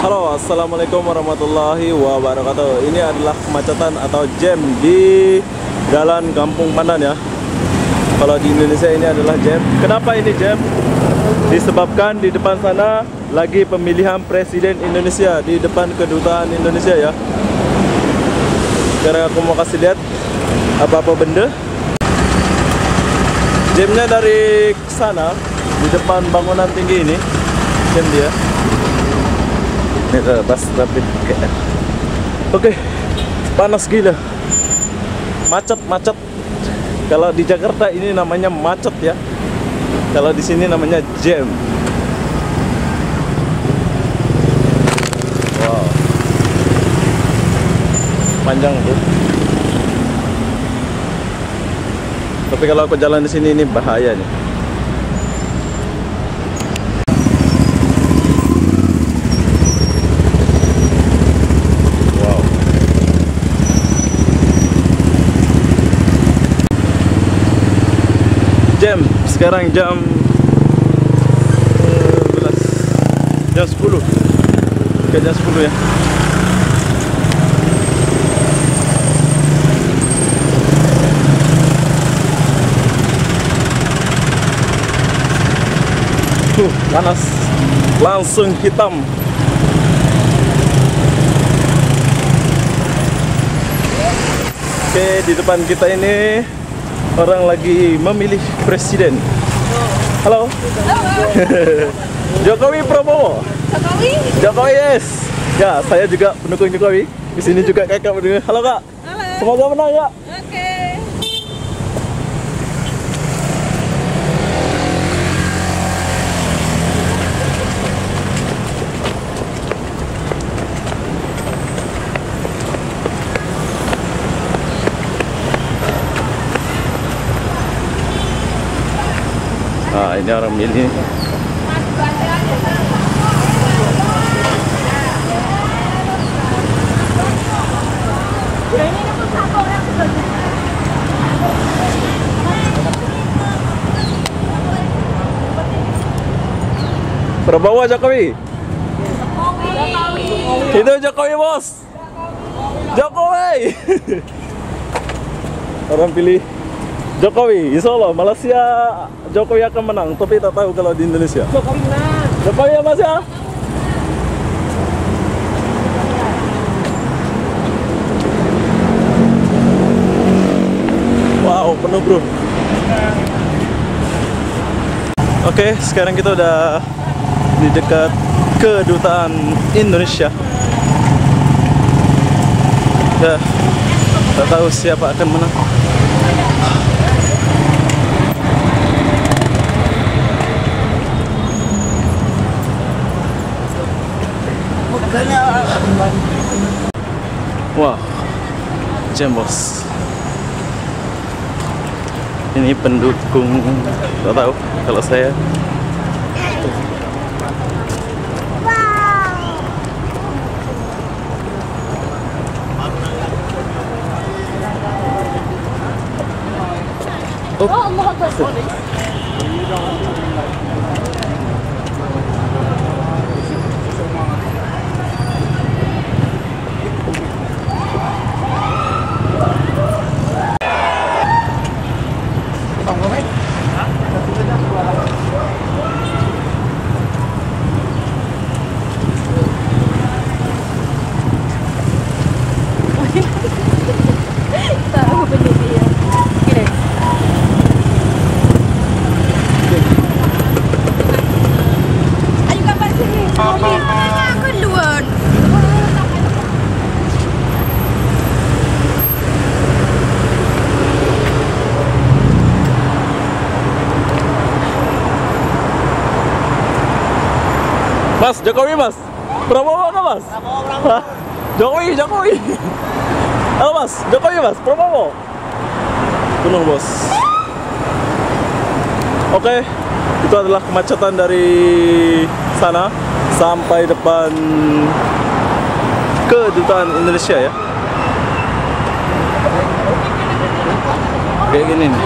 Halo, assalamualaikum warahmatullahi wabarakatuh. Ini adalah kemacetan atau jam di Jalan Kampung Pandan ya. Kalau di Indonesia ini adalah jam. Kenapa ini jam? Disebabkan di depan sana lagi pemilihan presiden Indonesia di depan kedutaan Indonesia ya. Sekarang aku mau kasih lihat apa-apa benda. Jamnya dari sana di depan bangunan tinggi ini. Jam dia. Ini ke bus rapid. Oke, panas gila, macet. Kalau di Jakarta ini namanya macet ya. Kalau di sini namanya jam. Wow, panjang tuh. Tapi kalau aku jalan di sini ini bahaya nih. Jam, sekarang jam 10 ke jam 10 ya. Panas, langsung hitam. Oke, di depan kita ini orang lagi memilih presiden. Halo. Jokowi Prabowo. Jokowi yes. Ya, saya juga pendukung Jokowi. Di sini juga kakak pendukung. Halo kak. Halo. Semoga menang ya. Oke. Nah, ini orang milih. Prabowo Jokowi. Itu Jokowi bos. Jokowi. Orang pilih Jokowi, insya Allah Malaysia Jokowi akan menang, tapi tak tahu kalau di Indonesia. Jokowi menang. Jokowi ya mas ya? Wow, penuh bro. Oke, sekarang kita udah di dekat kedutaan Indonesia. Ya, tak tahu siapa akan menang. Wah, jam bos. Ini pendukung, tak tahu kalau saya. Oh, Allah Akbar. Tahu benih dia. Gini. Ayo gambar sini. Aku luar. Mas, Jokowi mas? Prabowo kan mas? Prabowo. Jokowi. Halo mas, Jokowi mas, Prabowo. Penuh bos. Oke, itu adalah kemacetan dari sana sampai depan kedutaan Indonesia ya. Kayak gini nih.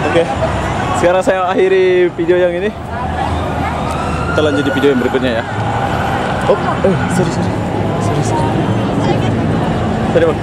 Oke. Sekarang saya akhiri video yang ini. Kita lanjut di video yang berikutnya ya. Oh, sorry. Sorry bang.